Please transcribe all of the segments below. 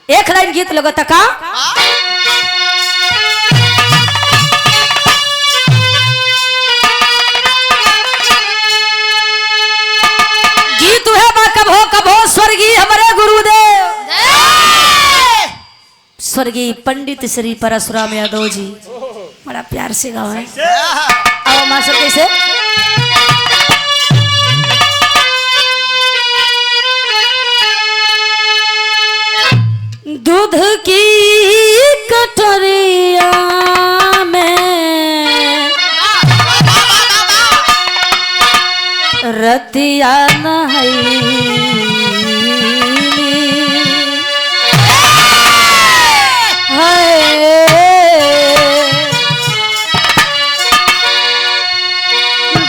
एक लाइन गीत लगता का गीत है बा कभो कभो स्वर्गीय हमारे गुरुदेव स्वर्गीय पंडित श्री परशुराम यादव जी बड़ा प्यार से गाओ है। आओ मास्टर कैसे दूध की कटोरिया में रतिया नहाई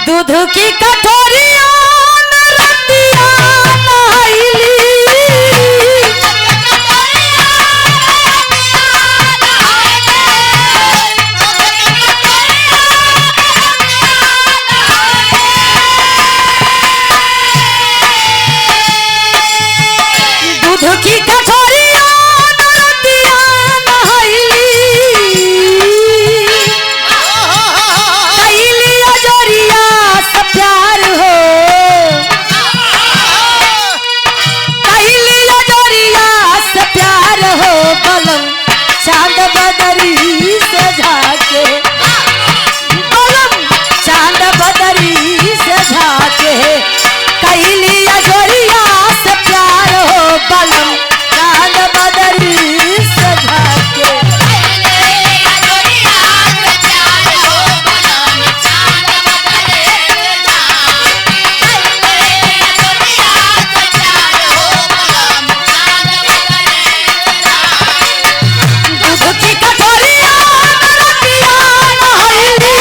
दूध की कटोरिया में रतिया नहाई की कटोरिया नदिया नहाइली कैली अजरिया से प्यार हो कैली अजरिया से प्यार हो बलम चांद बदरी से झाके बलम चांद बदरी से झाके कैली अजरिया से प्यार हो बलम चांद बदरी से झाके दूध की कटोरिया रतिया नहाइली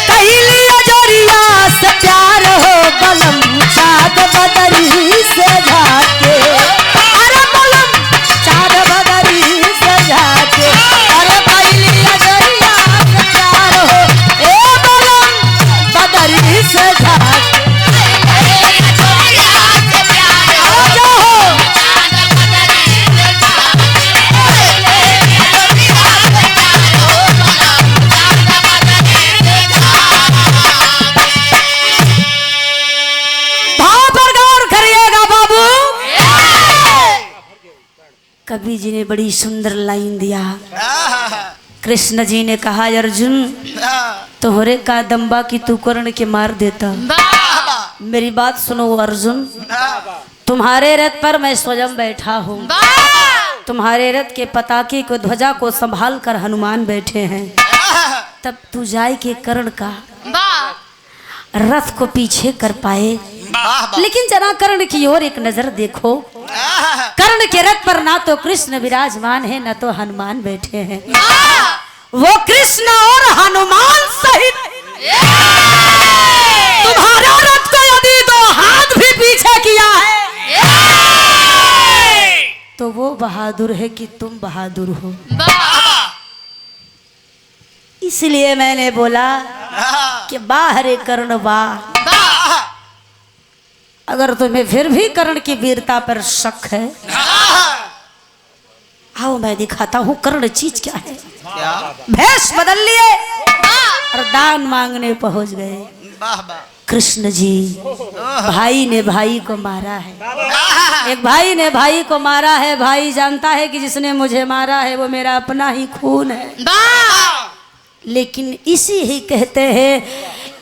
कैली अजरिया से प्यार हो बलम चाँद बदरी से झाके अरे बलम चाँद बदरी से झाके अरे कैली अजरिया से प्यार हो ए बलम बदरी से झाके आओ जो हो भाव पर गौर करिएगा बाबू। कबीर जी ने बड़ी सुंदर लाइन दिया। कृष्ण जी ने कहा अर्जुन तोहरे का दम्बा की तू कर्ण के मार देता। मेरी बात सुनो अर्जुन, तुम्हारे रथ पर मैं स्वयं बैठा हूँ, तुम्हारे रथ के पताके को ध्वजा को संभाल कर हनुमान बैठे हैं, तब तू जाए के कर्ण का रथ को पीछे कर पाए। लेकिन जरा कर्ण की ओर एक नजर देखो, कर्ण के रथ पर ना तो कृष्ण विराजमान है ना तो हनुमान बैठे हैं। वो कृष्ण और हनुमान सहित तुम्हारा रथ को यदि दो हाथ भी पीछे किया है तो वो बहादुर है कि तुम बहादुर हो। इसलिए मैंने बोला कि बाहर कर्ण वाह। अगर तुम्हें फिर भी कर्ण की वीरता पर शक है, आओ मैं दिखाता हूँ कर्ण चीज क्या है। भेष बदल लिए और दान मांगने पहुंच गए। कृष्ण जी भाई ने भाई को मारा है, एक भाई ने भाई को मारा है। भाई जानता है कि जिसने मुझे मारा है वो मेरा अपना ही खून है, लेकिन इसी ही कहते हैं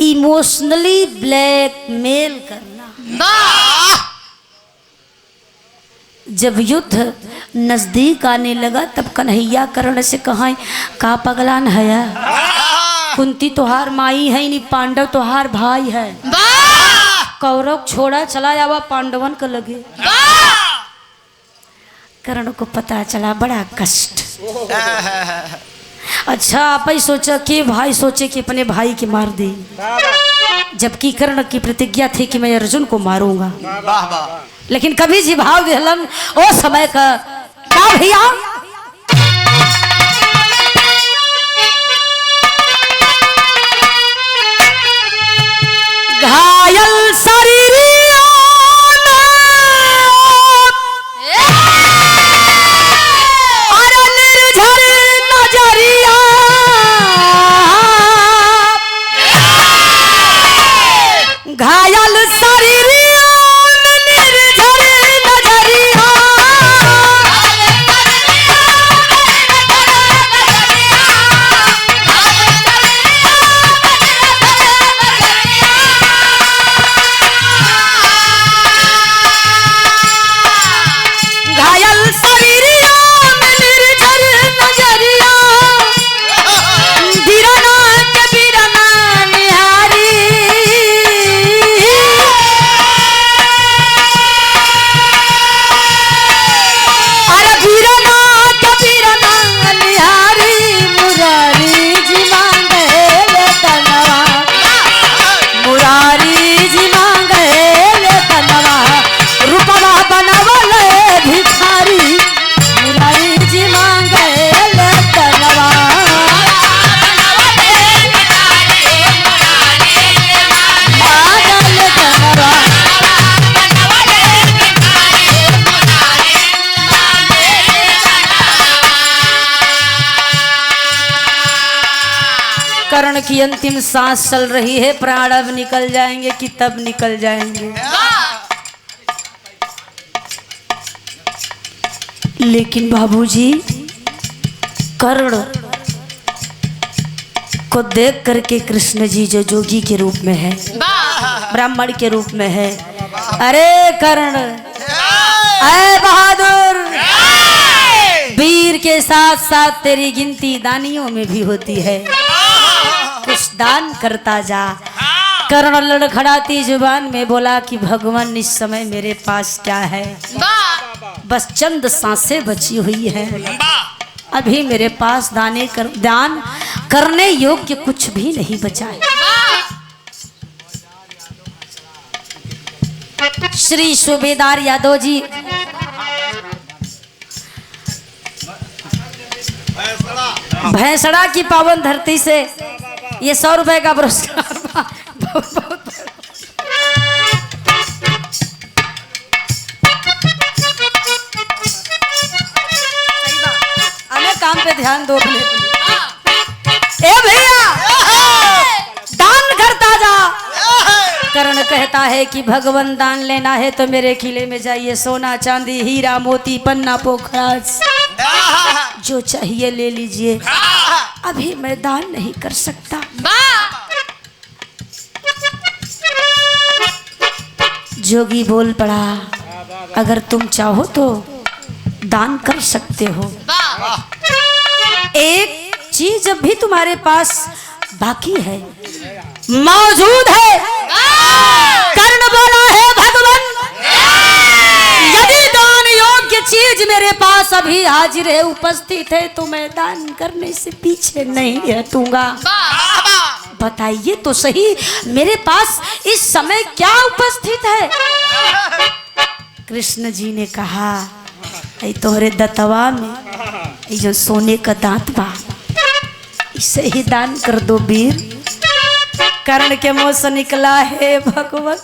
इमोशनली ब्लैकमेल करना। जब युद्ध नजदीक आने लगा तब कन्हैया कर्ण से कहा का पगलान है, कुंती तोहार माई है नी पांडव तोहार भाई है, कौरव छोड़ा चला जावा पांडवन को लगे। कर्ण को पता चला, बड़ा कष्ट। अच्छा आप ही सोचा कि भाई सोचे कि अपने भाई के मार दे, जबकि कर्ण की प्रतिज्ञा थी कि मैं अर्जुन को मारूंगा। लेकिन कभी जी भाव विहलन ओ समय का क्या भैया कर्ण की अंतिम सांस चल रही है, प्राण अब निकल जाएंगे कि तब निकल जाएंगे। लेकिन बाबूजी कर्ण को देख करके कृष्ण जी जो जोगी के रूप में है, ब्राह्मण के रूप में है, अरे कर्ण, अरे बहादुर, वीर के साथ साथ तेरी गिनती दानियों में भी होती है, कुछ दान करता जा। कर्ण लड़खड़ाती जुबान में बोला कि भगवान इस समय मेरे पास क्या है, बस चंद सांसें बची हुई है, अभी मेरे पास दान करने योग्य कुछ भी नहीं बचा है। श्री सूबेदार यादव जी भैंसड़ा की पावन धरती से ये 100 रुपए का पुरस्कार बहुत बहुत काम पे ध्यान दो अपने। ए भैया दान करता जा। कर्ण कहता है कि भगवान दान लेना है तो मेरे किले में जाइए, सोना चांदी हीरा मोती पन्ना पोखराज जो चाहिए ले लीजिए, अभी मैं दान नहीं कर सकता। जोगी बोल पड़ा, अगर तुम चाहो तो दान कर सकते हो, एक चीज जब भी तुम्हारे पास बाकी है, मौजूद है। कर्ण बोला है भगवान, यदि दान योग्य चीज मेरे पास अभी हाजिर है, उपस्थित है, तो मैं दान करने से पीछे नहीं हटूंगा। बताइए तो सही मेरे पास इस समय क्या उपस्थित है। कृष्ण जी ने कहा, तोहरे दतवा में जो सोने का दांत बा, इसे ही दान कर दो वीर। कर्ण के मुंह से निकला है भगवान,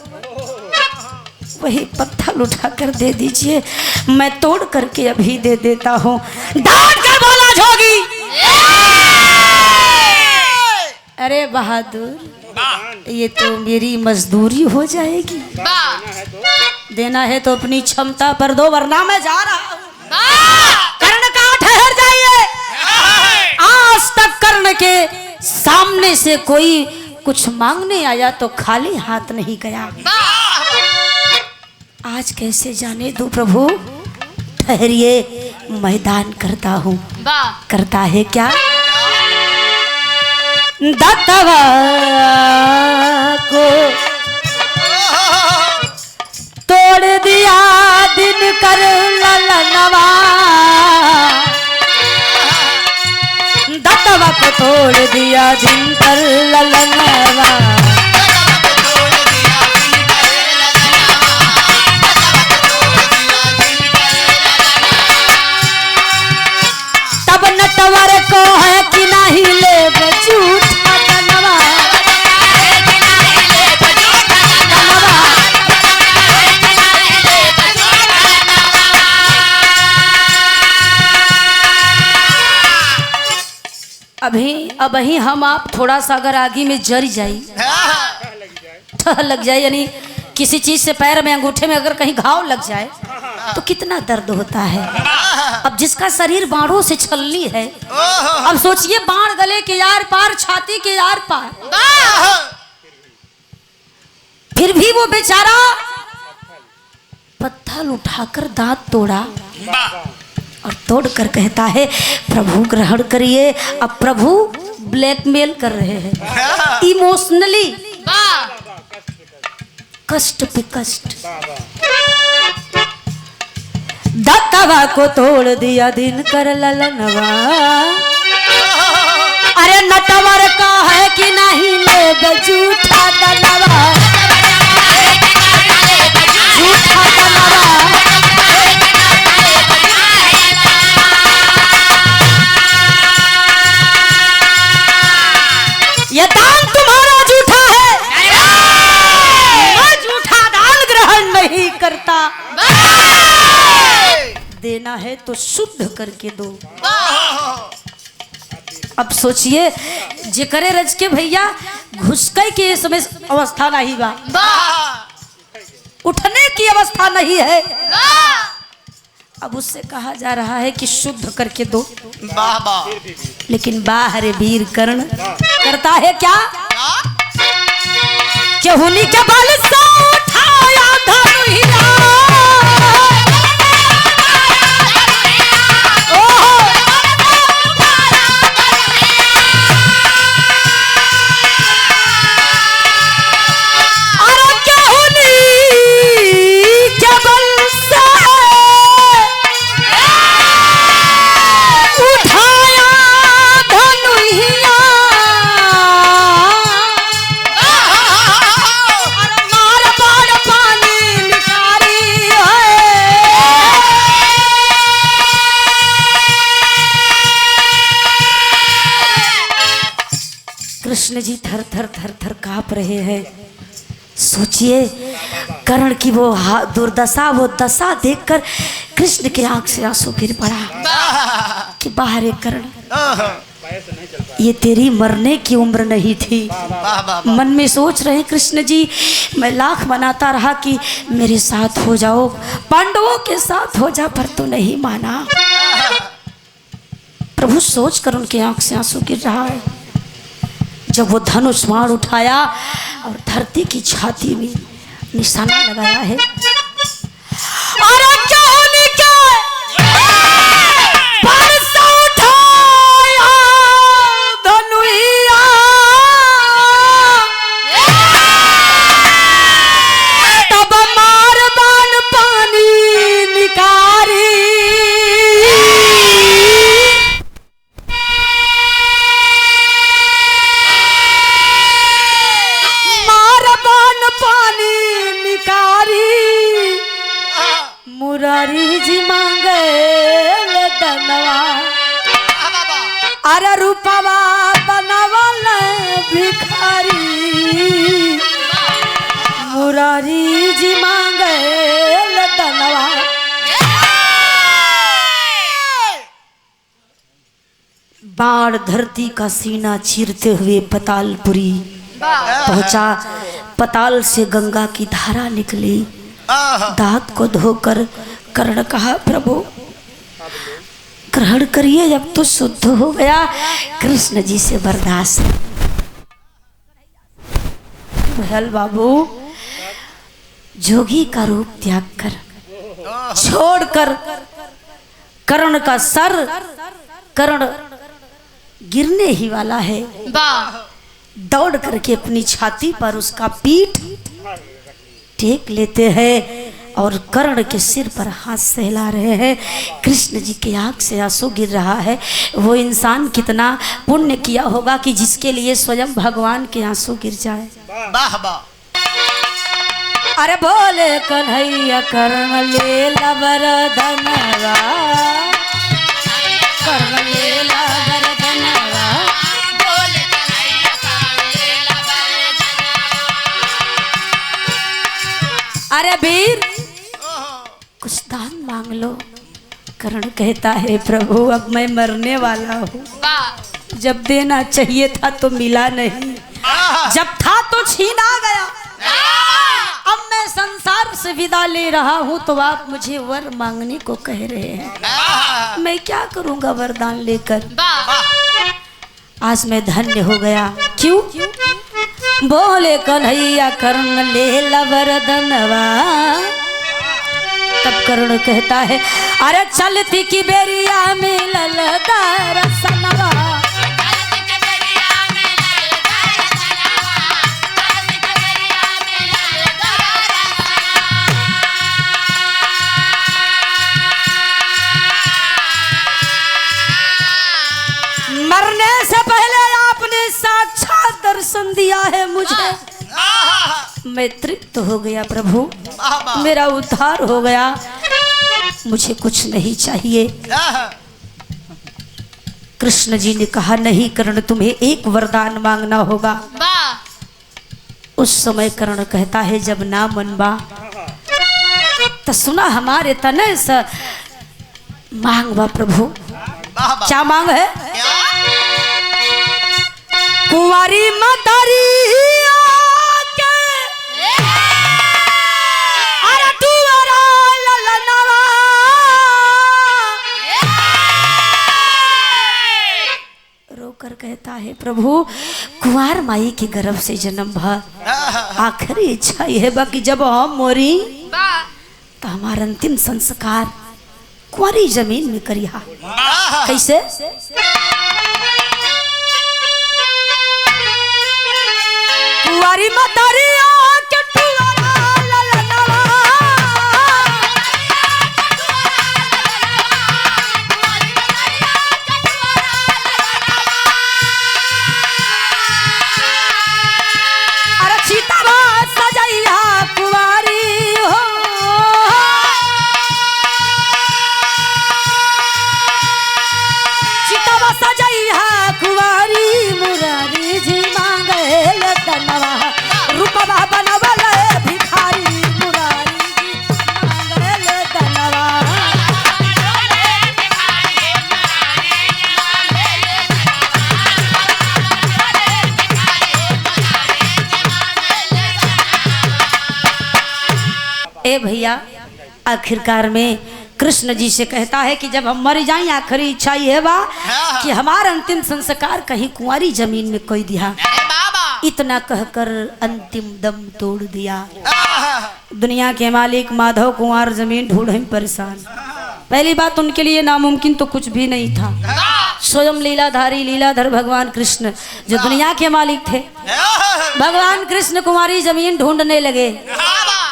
वही पत्थर उठा कर दे दीजिए, मैं तोड़ करके अभी दे देता हूँ। डांट कर बोला जोगी, अरे बहादुर, ये तो मेरी मजदूरी हो जाएगी, देना है तो अपनी क्षमता पर दो, वरना मैं जा रहा हूँ। कर्ण का ठहर जाइए। आज तक कर्ण के सामने से कोई कुछ मांगने आया तो खाली हाथ नहीं गया, आज कैसे जाने दो प्रभु, ठहरिए मैदान करता हूँ। करता है क्या, दत्तवा को तोड़ दिया दिन कर ललनवा, दत्तवा को तोड़ दिया दिन कर ललनवा। तब नटवर को है कि नहीं ले झूठा तनवा, अब ही हम आप थोड़ा सा अगर आगे में जर जाई, ठह लग जाए, यानी किसी चीज से पैर में अंगूठे में अगर कहीं घाव लग जाए तो कितना दर्द होता है। अब जिसका शरीर बाणों से छलनी है, अब सोचिए बाण गले के यार पार, छाती के यार पार, फिर भी वो बेचारा पत्थर उठाकर दांत तोड़ा और तोड़कर कहता है, प्रभु ग्रहण करिए। अब प्रभु ब्लैकमेल कर रहे हैं, इमोशनली कष्ट पे कष्ट। दत्तवा को तोड़ दिया दिन कर ललनवा, अरे नटवर का है कि नहीं ले झूठा दलवा, झूठा दलवा। ये दान तुम्हारा झूठा है, मैं झूठा दान ग्रहण नहीं करता, देना है तो शुद्ध करके दो। अब सोचिए जे करे रज के भैया घुसकै के समय अवस्था नहीं बा, उठने की अवस्था नहीं है। अब उससे कहा जा रहा है कि शुद्ध करके दो। लेकिन बाहर वीर कर्ण करता है क्या कि उन्हीं के बल से उठाया धनुहिया। कृष्ण जी थर थर थर थर कांप रहे हैं। सोचिए कर्ण की वो दुर्दशा, वो दशा देखकर कृष्ण के आंख से आंसू गिर पड़ा कि बाहर कर्ण, ये तेरी मरने की उम्र नहीं थी। मन में सोच रहे कृष्ण जी, मैं लाख मनाता रहा कि मेरे साथ हो जाओ, पांडवों के साथ हो जा, पर तो नहीं माना। प्रभु सोच कर उनके आंख से आंसू गिर रहा है। जब वो धनुष बाण उठाया और धरती की छाती में निशाना लगाया है, मुरारी जी मांगे धनवा, अरे रूपवा बनावल भिखारी। मुरारी जी मांगे धनवा। बाण धरती का सीना चीरते हुए पतालपुरी पहुंचा। पताल से गंगा की धारा निकली। दांत को धोकर कर्ण कहा, प्रभु ग्रहण करिए, जब तो शुद्ध हो गया। कृष्ण जी से बर्दाश्त। भयल बाबू जोगी का रूप त्याग कर, छोड़कर कर्ण का सर, कर्ण गिरने ही वाला है। दौड़ करके अपनी छाती पर उसका पीठ टेक लेते हैं और कर्ण के सिर पर हाथ सहला रहे हैं। कृष्ण जी की आंख से आंसू गिर रहा है। वो इंसान कितना पुण्य किया होगा कि जिसके लिए स्वयं भगवान के आंसू गिर जाए। वाह वाह। अरे बोले कन्हैया कर्ण ले वरदनवा, कर्ण ले वरदनवा। अरे वीर कुछ दान मांग लो। कर्ण कहता है, प्रभु अब मैं मरने वाला हूँ। जब देना चाहिए था तो मिला नहीं, जब था तो छीना गया। अब मैं संसार से विदा ले रहा हूँ तो आप मुझे वर मांगने को कह रहे हैं। मैं क्या करूँगा वरदान लेकर। आज मैं धन्य हो गया। क्यों? बोले कन्हैया कर्ण ले वरदनवा। तब कर्ण कहता है, अरे चलती की बेरिया मिलल दरसनवा। मरने से पहले आपने साक्षात दर्शन दिया है मुझे। मैं तृप्त हो गया प्रभु, मेरा उद्धार हो गया, मुझे कुछ नहीं चाहिए। कृष्ण जी ने कहा, नहीं कर्ण, तुम्हें एक वरदान मांगना होगा। उस समय कर्ण कहता है, जब ना मनबा तो सुना हमारे तने से मांगवा प्रभु। क्या मांग है? कुंवारी मतारी रोकर कहता है प्रभु कुंवार माई के गर्भ से जन्म भा आखिरी इच्छा यह बा कि जब हम मोरी तो हमारा अंतिम संस्कार कुंवारी जमीन में करिहा। कैसे? कुंवारी मतारी ए भैया आखिरकार में कृष्ण जी से कहता है कि जब हम मर जाएं आखिरी इच्छा ये बा कि हमारा अंतिम संस्कार कहीं कुंवारी जमीन में कोई दिया। इतना कहकर अंतिम दम तोड़ दिया। दुनिया के मालिक माधव कुंवार जमीन ढूंढे परेशान। पहली बात उनके लिए नामुमकिन तो कुछ भी नहीं था। स्वयं लीलाधारी लीलाधर भगवान कृष्ण जो दुनिया के मालिक थे, भगवान कृष्ण कुंवारी जमीन ढूंढने लगे।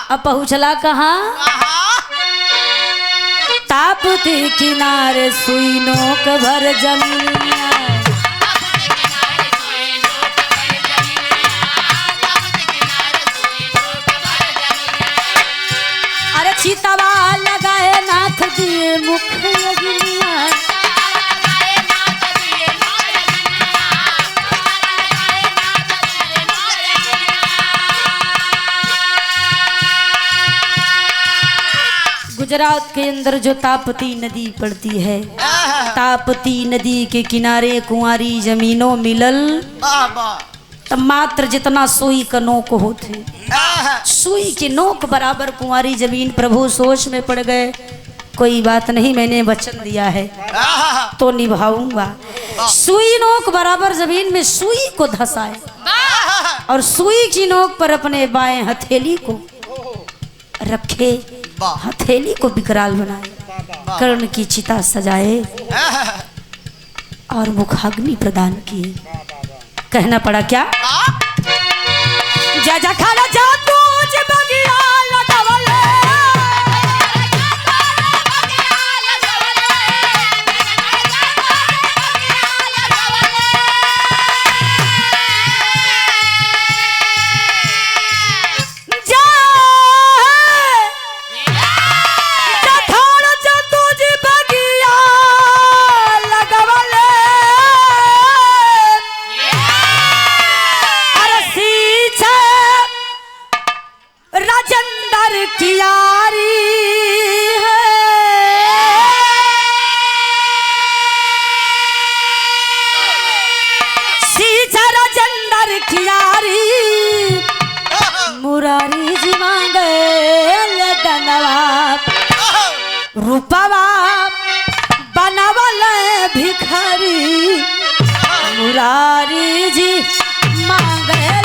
अब पहुंचला कहाँ? ताप्ती किनारे सुई नोक भर जमीन। अरे चितवा लगाए नाथ दिए मुख यगिनिया। गुजरात के अंदर जो ताप्ती नदी पड़ती है, ताप्ती नदी के किनारे कुंवारी जमीनों मिलल तब मात्र जितना सुई का नोक होते, सुई के नोक बराबर कुंवारी जमीन। प्रभु सोच में पड़ गए, कोई बात नहीं, मैंने वचन दिया है तो निभाऊंगा। सुई नोक बराबर जमीन में सुई को धसाए और सुई की नोक पर अपने बाएं हथेली को रखे, हथेली को विकराल बनाए, कर्ण की चिता सजाए और मुखाग्नि प्रदान किए। कहना पड़ा क्या? जा जा खाना जा तुझ बगिया लगावले। मुरारी जी मांगे धनवा रूपवा बनावल भिखारी। मुरारी जी मांगे